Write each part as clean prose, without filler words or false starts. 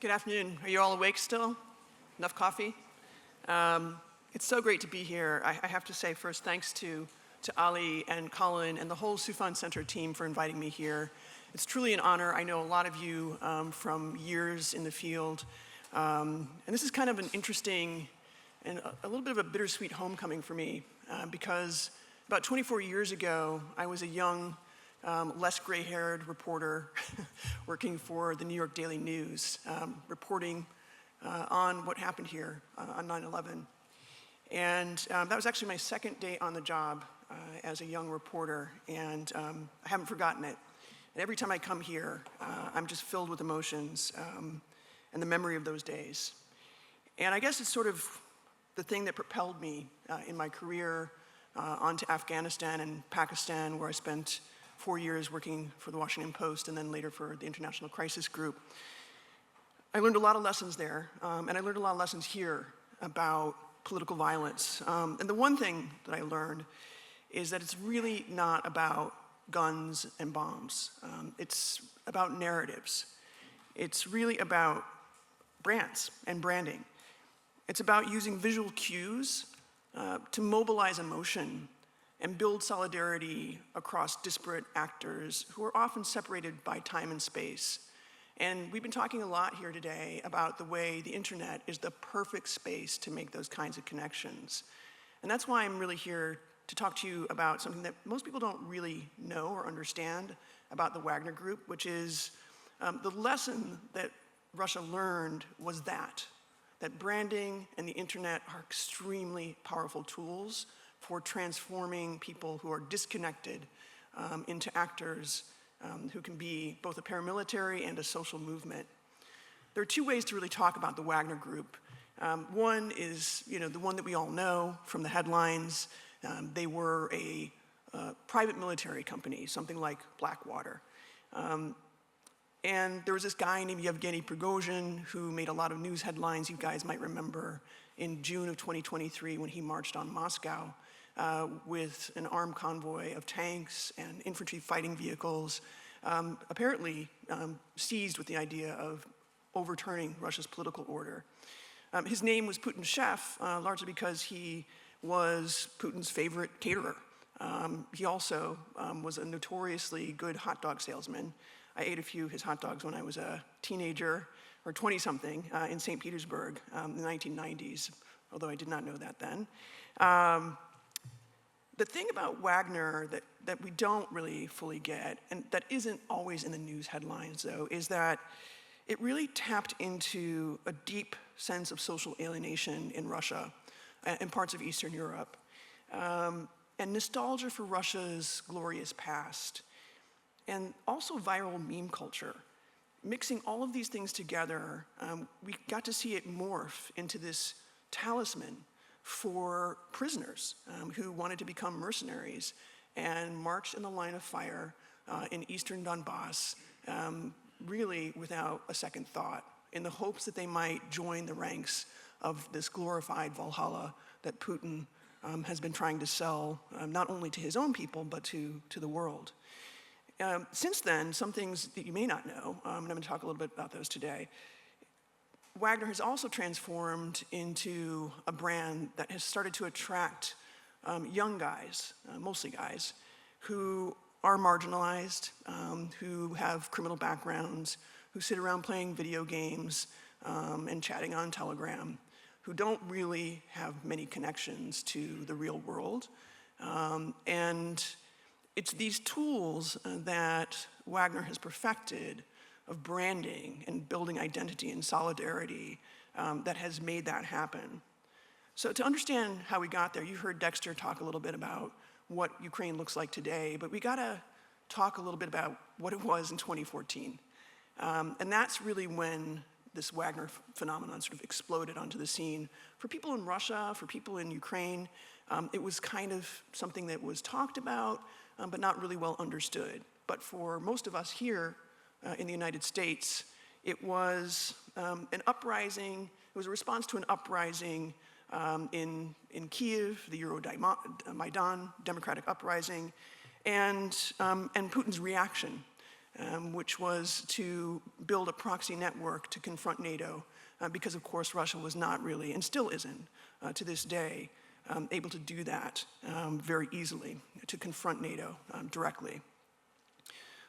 Good afternoon. Are you all awake still? Enough coffee? It's so great to be here. I have to say first thanks to Ali and Colin and the whole Soufan Center team for inviting me here. It's truly an honor. I know a lot of you from years in the field. And this is kind of an interesting and a little bit of a bittersweet homecoming for me because about 24 years ago, I was a young, less gray-haired reporter working for the New York Daily News, reporting on what happened here on 9/11. And that was actually my second day on the job as a young reporter, and I haven't forgotten it. And every time I come here, I'm just filled with emotions and the memory of those days. And I guess it's sort of the thing that propelled me in my career onto Afghanistan and Pakistan, where I spent 4 years working for the Washington Post and then later for the International Crisis Group. I learned a lot of lessons there, and I learned a lot of lessons here about political violence. And the one thing that I learned is that it's really not about guns and bombs. It's about narratives. It's really about brands and branding. It's about using visual cues to mobilize emotion and build solidarity across disparate actors who are often separated by time and space. And we've been talking a lot here today about the way the internet is the perfect space to make those kinds of connections. And that's why I'm really here to talk to you about something that most people don't really know or understand about the Wagner Group, which is the lesson that Russia learned was that branding and the internet are extremely powerful tools for transforming people who are disconnected into actors who can be both a paramilitary and a social movement. There are two ways to really talk about the Wagner Group. One is, the one that we all know from the headlines. They were a private military company, something like Blackwater. And there was this guy named Yevgeny Prigozhin who made a lot of news headlines you guys might remember in June of 2023 when he marched on Moscow with an armed convoy of tanks and infantry fighting vehicles, apparently seized with the idea of overturning Russia's political order. His name was Putin's chef, largely because he was Putin's favorite caterer. He also was a notoriously good hot dog salesman. I ate a few of his hot dogs when I was a teenager, or 20-something, in St. Petersburg in the 1990s, although I did not know that then. The thing about Wagner that we don't really fully get, and that isn't always in the news headlines, though, is that it really tapped into a deep sense of social alienation in Russia and parts of Eastern Europe, and nostalgia for Russia's glorious past, and also viral meme culture. Mixing all of these things together, we got to see it morph into this talisman for prisoners who wanted to become mercenaries and march in the line of fire in eastern Donbass, really without a second thought, in the hopes that they might join the ranks of this glorified Valhalla that Putin has been trying to sell not only to his own people, but to the world. Since then, some things that you may not know, and I'm going to talk a little bit about those today. Wagner has also transformed into a brand that has started to attract young guys, mostly guys, who are marginalized, who have criminal backgrounds, who sit around playing video games and chatting on Telegram, who don't really have many connections to the real world. And it's these tools that Wagner has perfected of branding and building identity and solidarity that has made that happen. So to understand how we got there, you heard Dexter talk a little bit about what Ukraine looks like today, but we gotta talk a little bit about what it was in 2014. And that's really when this Wagner phenomenon sort of exploded onto the scene. For people in Russia, for people in Ukraine, it was kind of something that was talked about, but not really well understood. But for most of us here in the United States, it was an uprising, it was a response to an uprising in Kyiv, the Euromaidan democratic uprising, and Putin's reaction which was to build a proxy network to confront NATO, because of course Russia was not really, and still isn't to this day, able to do that very easily, to confront NATO directly.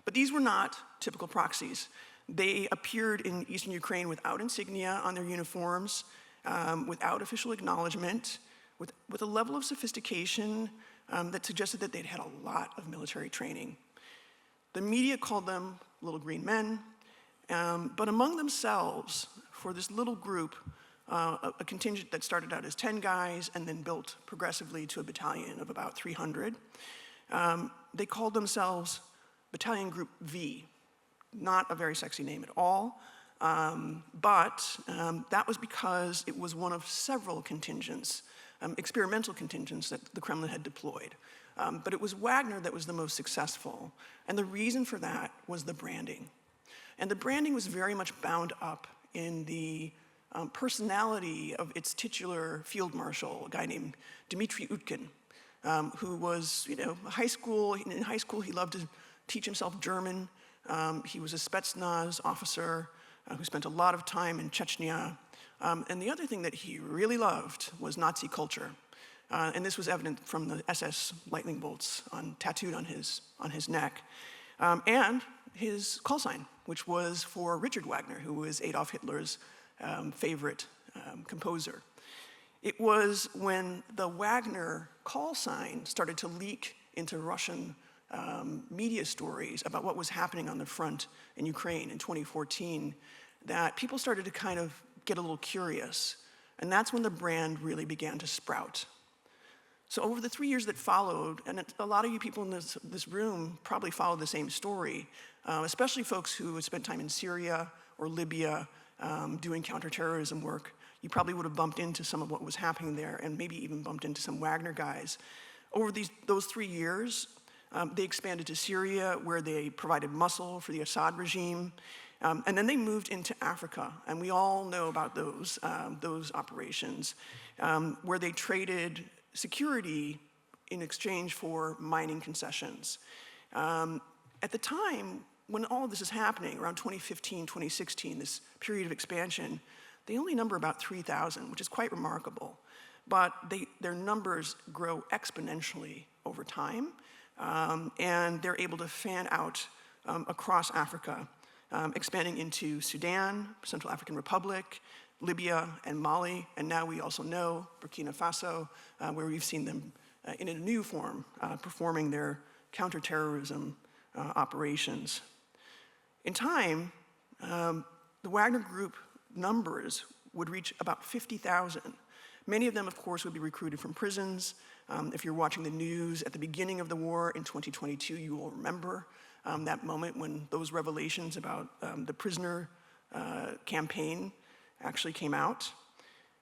But these were not typical proxies. They appeared in eastern Ukraine without insignia on their uniforms, without official acknowledgement, with a level of sophistication that suggested that they'd had a lot of military training. The media called them little green men, but among themselves, for this little group, a contingent that started out as 10 guys and then built progressively to a battalion of about 300, they called themselves Battalion Group V. Not a very sexy name at all, but that was because it was one of several contingents, experimental contingents that the Kremlin had deployed. But it was Wagner that was the most successful, and the reason for that was the branding. And the branding was very much bound up in the personality of its titular field marshal, a guy named Dmitry Utkin, who was, in high school he loved to teach himself German. He was a Spetsnaz officer who spent a lot of time in Chechnya. And the other thing that he really loved was Nazi culture. And this was evident from the SS lightning bolts tattooed on his neck. And his call sign, which was for Richard Wagner, who was Adolf Hitler's favorite composer. It was when the Wagner call sign started to leak into Russian media stories about what was happening on the front in Ukraine in 2014 that people started to kind of get a little curious. And that's when the brand really began to sprout. So over the 3 years that followed, and a lot of you people in this room probably followed the same story, especially folks who had spent time in Syria or Libya doing counterterrorism work. You probably would have bumped into some of what was happening there and maybe even bumped into some Wagner guys. Over those 3 years, they expanded to Syria, where they provided muscle for the Assad regime. And then they moved into Africa, and we all know about those operations, where they traded security in exchange for mining concessions. At the time, when all of this is happening, around 2015, 2016, this period of expansion, they only number about 3,000, which is quite remarkable. But their numbers grow exponentially over time, and they're able to fan out across Africa, expanding into Sudan, Central African Republic, Libya, and Mali, and now we also know Burkina Faso, where we've seen them in a new form, performing their counterterrorism operations. In time, the Wagner Group numbers would reach about 50,000. Many of them, of course, would be recruited from prisons. If you're watching the news at the beginning of the war in 2022, you will remember that moment when those revelations about the prisoner campaign actually came out.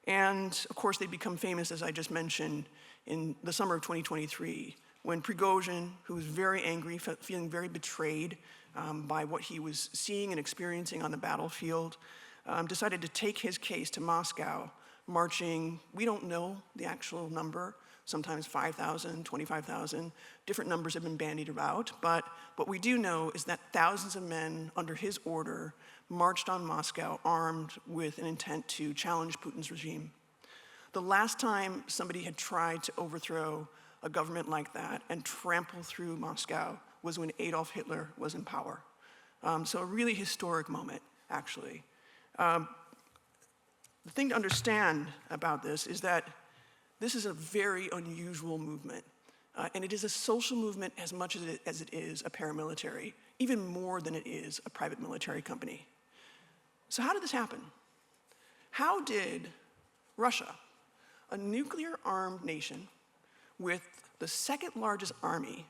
And of course, they become famous, as I just mentioned, in the summer of 2023, when Prigozhin, who was very angry, feeling very betrayed by what he was seeing and experiencing on the battlefield, decided to take his case to Moscow, marching, we don't know the actual number, sometimes 5,000, 25,000. Different numbers have been bandied about, but what we do know is that thousands of men under his order marched on Moscow armed with an intent to challenge Putin's regime. The last time somebody had tried to overthrow a government like that and trample through Moscow was when Adolf Hitler was in power. So a really historic moment, actually. The thing to understand about this is that this is a very unusual movement, and it is a social movement as much as it is a paramilitary, even more than it is a private military company. So how did this happen? How did Russia, a nuclear-armed nation with the second largest army,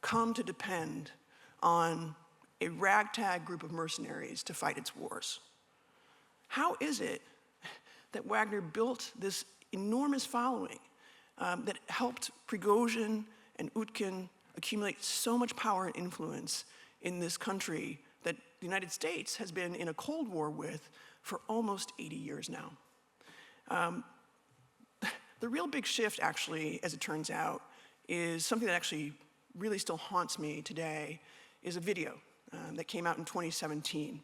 come to depend on a ragtag group of mercenaries to fight its wars? How is it that Wagner built this enormous following that helped Prigozhin and Utkin accumulate so much power and influence in this country that the United States has been in a Cold War with for almost 80 years now? The real big shift, actually, as it turns out, is something that actually really still haunts me today, is a video that came out in 2017.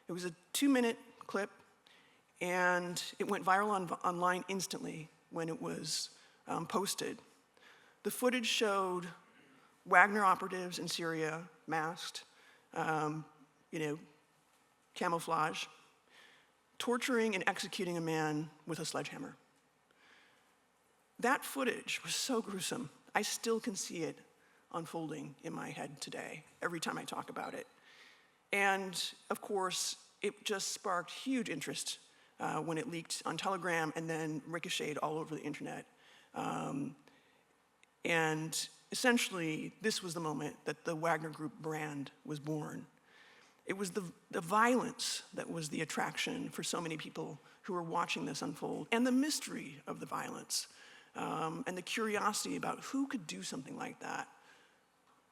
It was a 2-minute clip, and it went viral online instantly when it was posted. The footage showed Wagner operatives in Syria, masked, camouflage, torturing and executing a man with a sledgehammer. That footage was so gruesome, I still can see it unfolding in my head today, every time I talk about it. And of course, it just sparked huge interest when it leaked on Telegram and then ricocheted all over the internet. And essentially, this was the moment that the Wagner Group brand was born. It was the violence that was the attraction for so many people who were watching this unfold, and the mystery of the violence, and the curiosity about who could do something like that.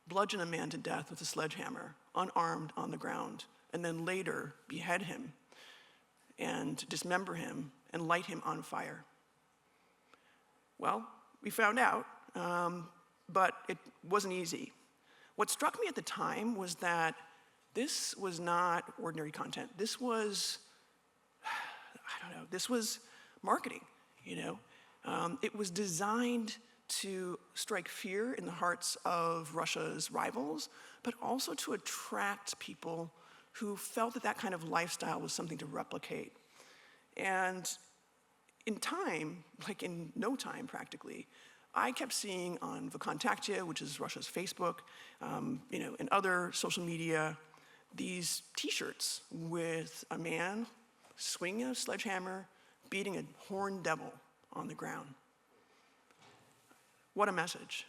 Bludgeon a man to death with a sledgehammer, unarmed on the ground, and then later behead him and dismember him and light him on fire. Well, we found out, but it wasn't easy. What struck me at the time was that this was not ordinary content. This was, this was marketing, It was designed to strike fear in the hearts of Russia's rivals, but also to attract people who felt that that kind of lifestyle was something to replicate. And in time, like in no time practically, I kept seeing on Vkontakte, which is Russia's Facebook, and other social media, these t-shirts with a man swinging a sledgehammer, beating a horned devil on the ground. What a message.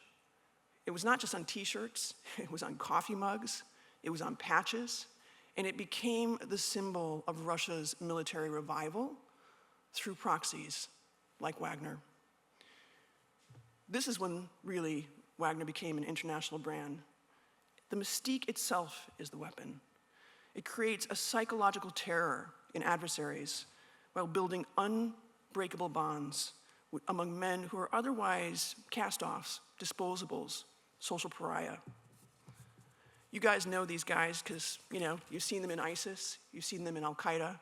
It was not just on t-shirts, it was on coffee mugs, it was on patches, and it became the symbol of Russia's military revival through proxies like Wagner. This is when really Wagner became an international brand. The mystique itself is the weapon. It creates a psychological terror in adversaries while building unbreakable bonds among men who are otherwise cast-offs, disposables, social pariah. You guys know these guys because, you've seen them in ISIS, you've seen them in Al-Qaeda.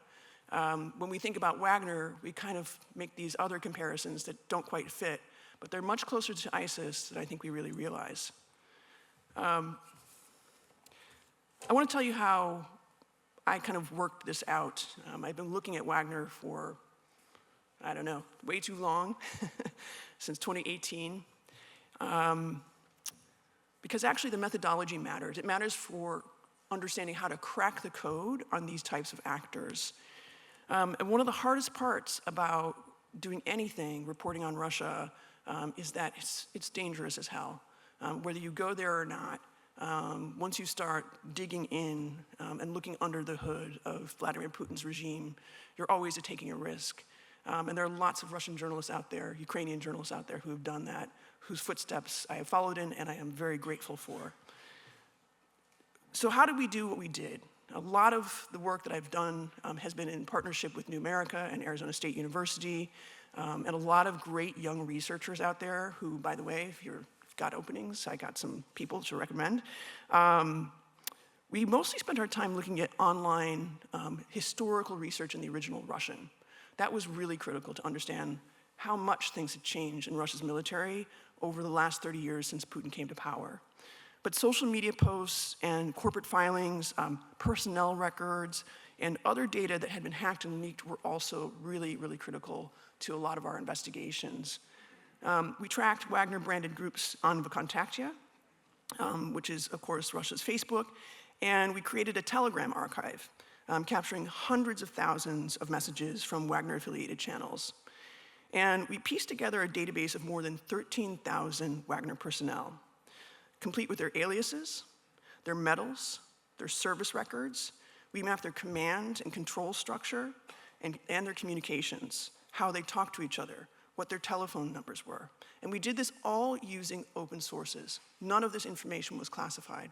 When we think about Wagner, we kind of make these other comparisons that don't quite fit, but they're much closer to ISIS than I think we really realize. I want to tell you how I kind of worked this out. I've been looking at Wagner for, way too long, since 2018. Because actually the methodology matters. It matters for understanding how to crack the code on these types of actors. And one of the hardest parts about doing anything, reporting on Russia, is that it's dangerous as hell. Whether you go there or not, once you start digging in and looking under the hood of Vladimir Putin's regime, you're always taking a risk. And there are lots of Russian journalists out there, Ukrainian journalists out there who have done that, whose footsteps I have followed in and I am very grateful for. So how did we do what we did? A lot of the work that I've done has been in partnership with New America and Arizona State University, and a lot of great young researchers out there who, by the way, if you've got openings, I got some people to recommend. We mostly spent our time looking at online historical research in the original Russian. That was really critical to understand how much things had changed in Russia's military over the last 30 years since Putin came to power. But social media posts and corporate filings, personnel records, and other data that had been hacked and leaked were also really, really critical to a lot of our investigations. We tracked Wagner-branded groups on Vkontakte, which is, of course, Russia's Facebook, and we created a Telegram archive, capturing hundreds of thousands of messages from Wagner-affiliated channels. And we pieced together a database of more than 13,000 Wagner personnel, complete with their aliases, their medals, their service records. We mapped their command and control structure and their communications, how they talk to each other, what their telephone numbers were. And we did this all using open sources. None of this information was classified.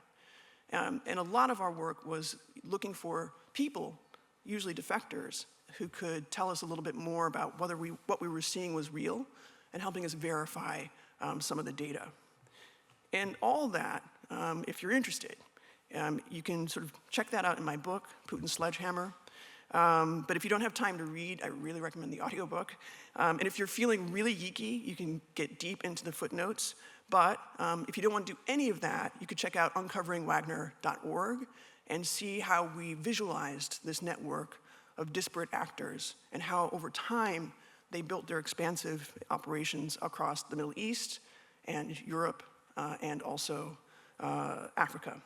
And a lot of our work was looking for people, usually defectors, who could tell us a little bit more about whether what we were seeing was real and helping us verify some of the data. And all that, if you're interested, You can sort of check that out in my book, Putin's Sledgehammer. But if you don't have time to read, I really recommend the audiobook. And if you're feeling really geeky, you can get deep into the footnotes. But if you don't want to do any of that, you could check out uncoveringwagner.org and see how we visualized this network of disparate actors and how over time they built their expansive operations across the Middle East and Europe and also Africa.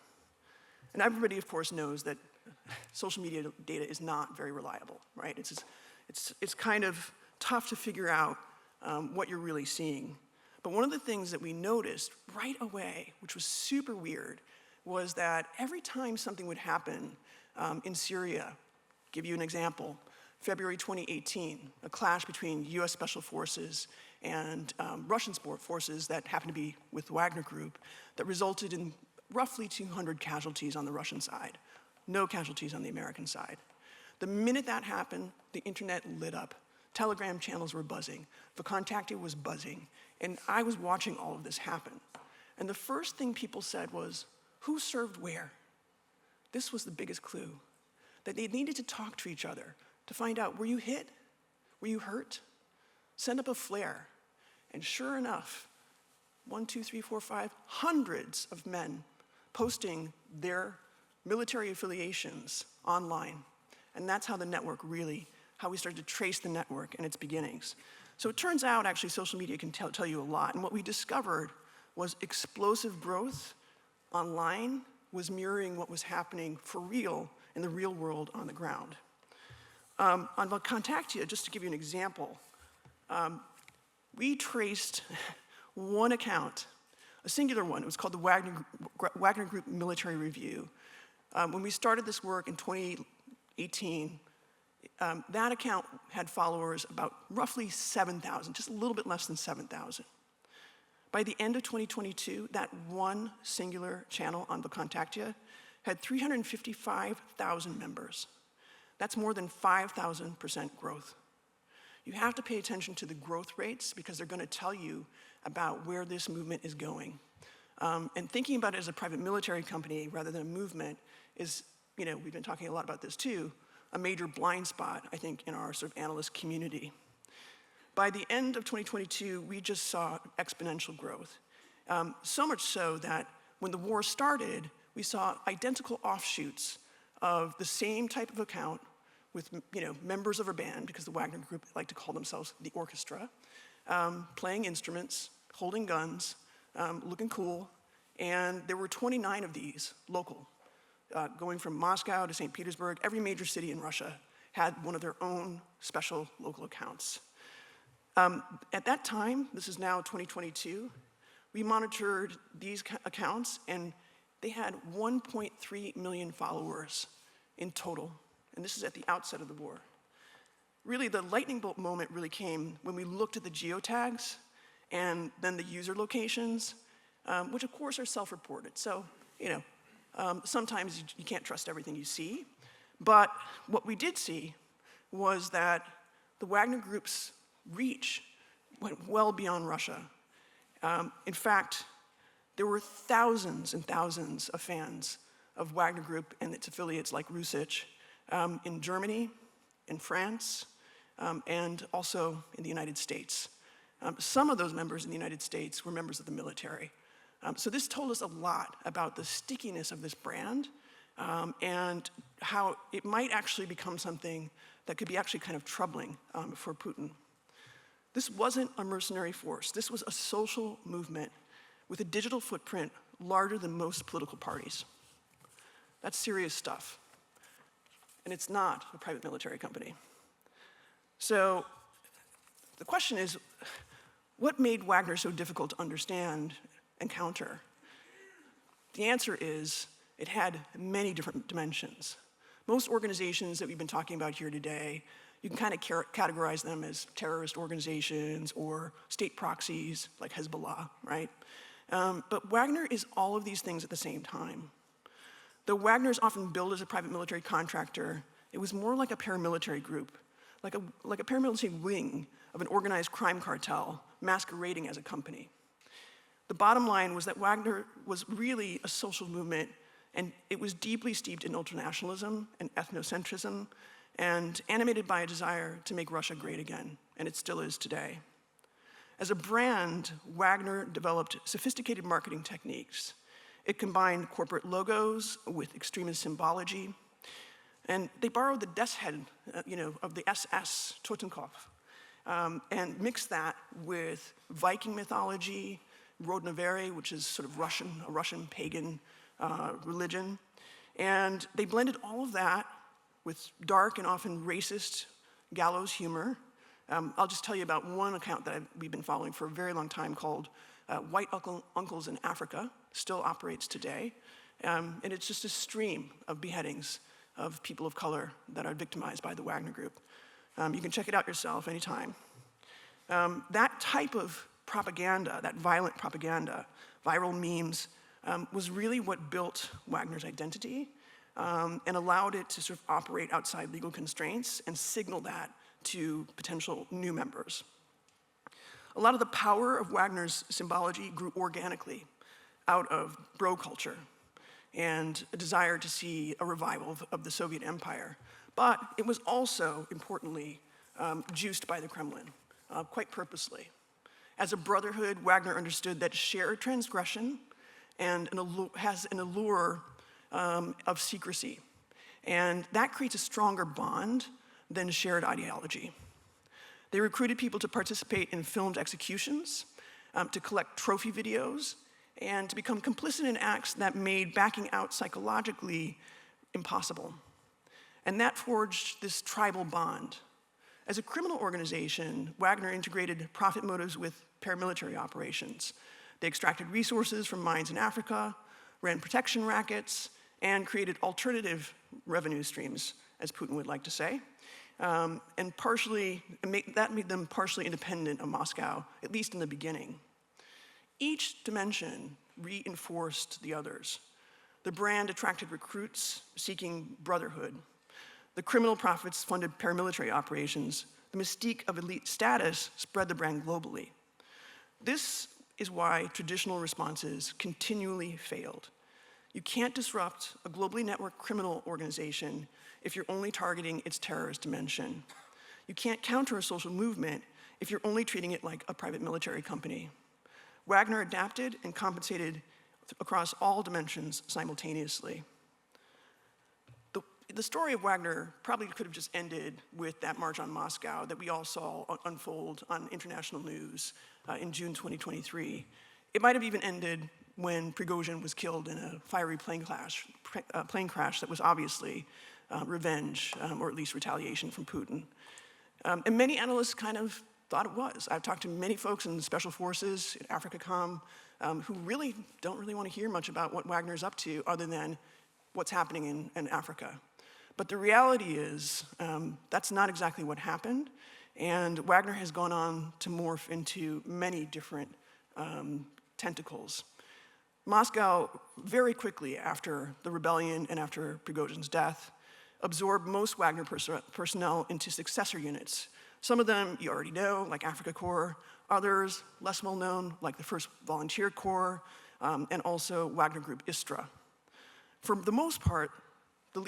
And everybody, of course, knows that social media data is not very reliable, right? It's kind of tough to figure out what you're really seeing. But one of the things that we noticed right away, which was super weird, was that every time something would happen in Syria, give you an example, February 2018, a clash between US Special Forces and Russian forces that happened to be with Wagner Group that resulted in roughly 200 casualties on the Russian side, no casualties on the American side. The minute that happened, the internet lit up. Telegram channels were buzzing. Vkontakte was buzzing. And I was watching all of this happen. And the first thing people said was, who served where? This was the biggest clue, that they needed to talk to each other to find out, were you hit? Were you hurt? Send up a flare. And sure enough, 1, 2, 3, 4, 5, hundreds of men posting their military affiliations online. And that's how the network really, how we started to trace the network and its beginnings. So it turns out, actually, social media can tell you a lot. And what we discovered was explosive growth online was mirroring what was happening for real in the real world on the ground. On Vkontakte, just to give you an example, we traced one account, a singular one. It was called the Wagner Group Military Review. When we started this work in 2018, that account had followers about roughly 7,000, just a little bit less than 7,000. By the end of 2022, that one singular channel on Vkontakte had 355,000 members. That's more than 5,000% growth. You have to pay attention to the growth rates because they're going to tell you about where this movement is going. And thinking about it as a private military company rather than a movement is, we've been talking a lot about this too, a major blind spot, I think, in our sort of analyst community. By the end of 2022, we just saw exponential growth. So much so that when the war started, we saw identical offshoots of the same type of account with members of a band, because the Wagner Group like to call themselves the orchestra, playing instruments, holding guns, looking cool, and there were 29 of these local, going from Moscow to St. Petersburg. Every major city in Russia had one of their own special local accounts. At that time, this is now 2022, we monitored these accounts and they had 1.3 million followers in total. And this is at the outset of the war. Really, the lightning bolt moment really came when we looked at the geotags and then the user locations, which of course are self-reported. So, sometimes you can't trust everything you see. But what we did see was that the Wagner Group's reach went well beyond Russia. In fact, there were thousands and thousands of fans of Wagner Group and its affiliates like Rusich in Germany, in France, and also in the United States. Some of those members in the United States were members of the military. So this told us a lot about the stickiness of this brand and how it might actually become something that could be actually kind of troubling for Putin. This wasn't a mercenary force. This was a social movement with a digital footprint larger than most political parties. That's serious stuff. And it's not a private military company. So the question is, what made Wagner so difficult to understand and counter? The answer is, it had many different dimensions. Most organizations that we've been talking about here today, you can kind of categorize them as terrorist organizations or state proxies like Hezbollah, right? But Wagner is all of these things at the same time. Though Wagner is often billed as a private military contractor, it was more like a paramilitary group, like a paramilitary wing of an organized crime cartel masquerading as a company. The bottom line was that Wagner was really a social movement And it was deeply steeped in ultranationalism and ethnocentrism, and animated by a desire to make Russia great again, and it still is today. As a brand, Wagner developed sophisticated marketing techniques. It combined corporate logos with extremist symbology, and they borrowed the death's head, of the SS, Totenkopf, and mixed that with Viking mythology, Rondeaux, which is sort of a Russian pagan religion. And they blended all of that with dark and often racist gallows humor. I'll just tell you about one account that we've been following for a very long time called White Uncles in Africa, still operates today. And it's just a stream of beheadings of people of color that are victimized by the Wagner Group. You can check it out yourself anytime. That type of propaganda, that violent propaganda, viral memes, was really what built Wagner's identity and allowed it to sort of operate outside legal constraints and signal that to potential new members. A lot of the power of Wagner's symbology grew organically out of bro culture and a desire to see a revival of the Soviet Empire. But it was also, importantly, juiced by the Kremlin, quite purposely. As a brotherhood, Wagner understood that shared transgression has an allure of secrecy. And that creates a stronger bond than shared ideology. They recruited people to participate in filmed executions, to collect trophy videos, and to become complicit in acts that made backing out psychologically impossible. And that forged this tribal bond. As a criminal organization, Wagner integrated profit motives with paramilitary operations. They extracted resources from mines in Africa, ran protection rackets, and created alternative revenue streams, as Putin would like to say. And that made them partially independent of Moscow, at least in the beginning. Each dimension reinforced the others. The brand attracted recruits seeking brotherhood. The criminal profits funded paramilitary operations. The mystique of elite status spread the brand globally. This is why traditional responses continually failed. You can't disrupt a globally networked criminal organization if you're only targeting its terrorist dimension. You can't counter a social movement if you're only treating it like a private military company. Wagner adapted and compensated across all dimensions simultaneously. The story of Wagner probably could have just ended with that march on Moscow that we all saw unfold on international news in June 2023. It might have even ended when Prigozhin was killed in a fiery plane crash that was obviously revenge, or at least retaliation from Putin. And many analysts kind of thought it was. I've talked to many folks in the special forces, at AfricaCom, who really don't want to hear much about what Wagner's up to other than what's happening in Africa. But the reality is that's not exactly what happened, and Wagner has gone on to morph into many different tentacles. Moscow, very quickly after the rebellion and after Prigozhin's death, absorbed most Wagner personnel into successor units. Some of them you already know, like Africa Corps, others less well known, like the 1st Volunteer Corps, and also Wagner Group Istra. For the most part, the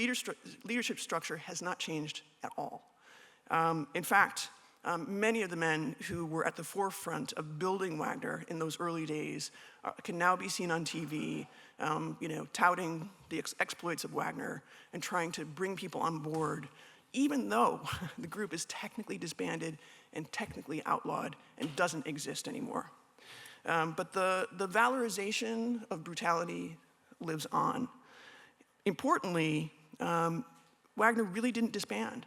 leadership structure has not changed at all. In fact, many of the men who were at the forefront of building Wagner in those early days can now be seen on TV, touting the exploits of Wagner and trying to bring people on board, even though the group is technically disbanded and technically outlawed and doesn't exist anymore. But the valorization of brutality lives on. Importantly, Wagner really didn't disband.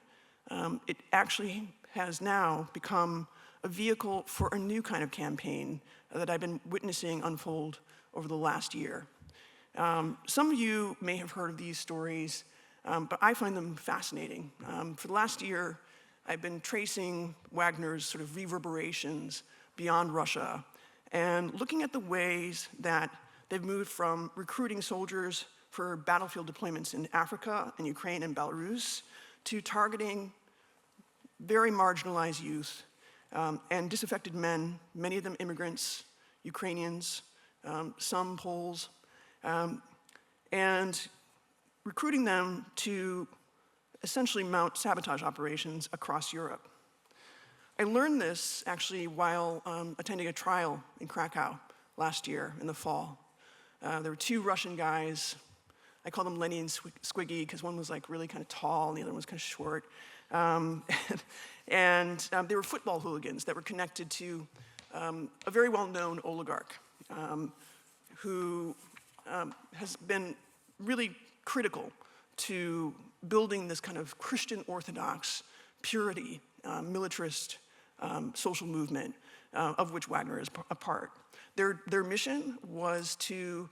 It actually has now become a vehicle for a new kind of campaign that I've been witnessing unfold over the last year. Some of you may have heard of these stories, but I find them fascinating. For the last year, I've been tracing Wagner's sort of reverberations beyond Russia and looking at the ways that they've moved from recruiting soldiers for battlefield deployments in Africa and Ukraine and Belarus to targeting very marginalized youth and disaffected men, many of them immigrants, Ukrainians, some Poles. and recruiting them to essentially mount sabotage operations across Europe. I learned this actually while attending a trial in Krakow last year in the fall. There were two Russian guys. I call them Lenny and Squiggy because one was like really kind of tall and the other one was kind of short. They were football hooligans that were connected to a very well-known oligarch who has been really critical to building this kind of Christian Orthodox purity, militarist social movement of which Wagner is a part. Their mission was to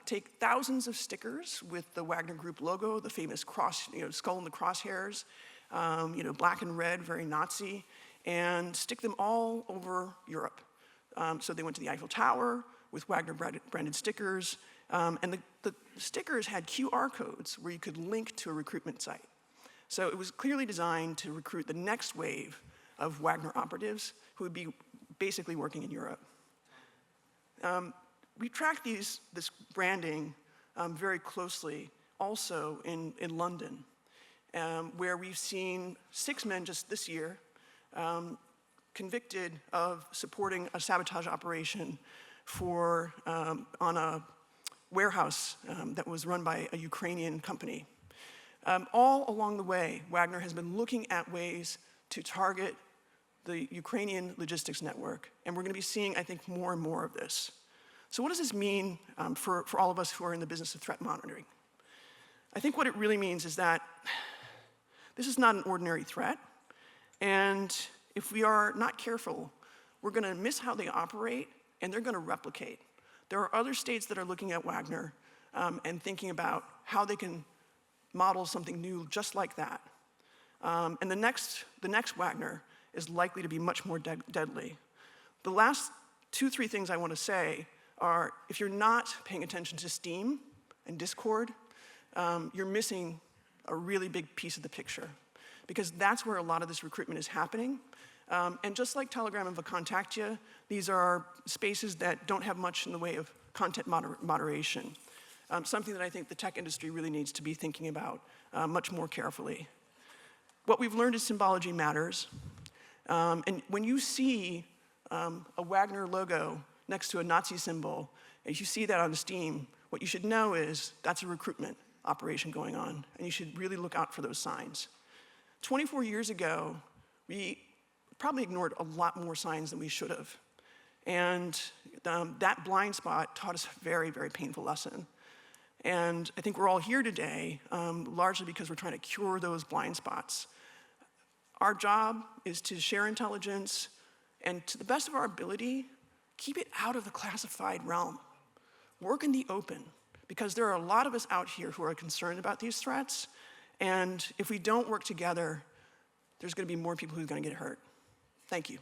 take thousands of stickers with the Wagner Group logo, the famous cross, skull and the crosshairs, black and red, very Nazi, and stick them all over Europe. So they went to the Eiffel Tower with Wagner branded stickers, and the stickers had QR codes where you could link to a recruitment site. So it was clearly designed to recruit the next wave of Wagner operatives who would be basically working in Europe. We tracked this branding very closely also in London, where we've seen 6 men just this year convicted of supporting a sabotage operation on a warehouse that was run by a Ukrainian company. All along the way, Wagner has been looking at ways to target the Ukrainian logistics network, and we're going to be seeing, I think, more and more of this. So what does this mean for all of us who are in the business of threat monitoring? I think what it really means is that this is not an ordinary threat, and if we are not careful, we're going to miss how they operate, and they're going to replicate. There are other states that are looking at Wagner and thinking about how they can model something new just like that. And the next Wagner is likely to be much more deadly. The last 2-3 things I want to say are, if you're not paying attention to Steam and Discord, you're missing a really big piece of the picture, because that's where a lot of this recruitment is happening. And just like Telegram and Vkontakte, these are spaces that don't have much in the way of content moderation, something that I think the tech industry really needs to be thinking about much more carefully. What we've learned is symbology matters. And when you see a Wagner logo next to a Nazi symbol, if you see that on Steam, what you should know is that's a recruitment operation going on, and you should really look out for those signs. 24 years ago, we probably ignored a lot more signs than we should have. And that blind spot taught us a very, very painful lesson. And I think we're all here today largely because we're trying to cure those blind spots. Our job is to share intelligence and, to the best of our ability, keep it out of the classified realm. Work in the open, because there are a lot of us out here who are concerned about these threats, and if we don't work together, there's going to be more people who are going to get hurt. Thank you.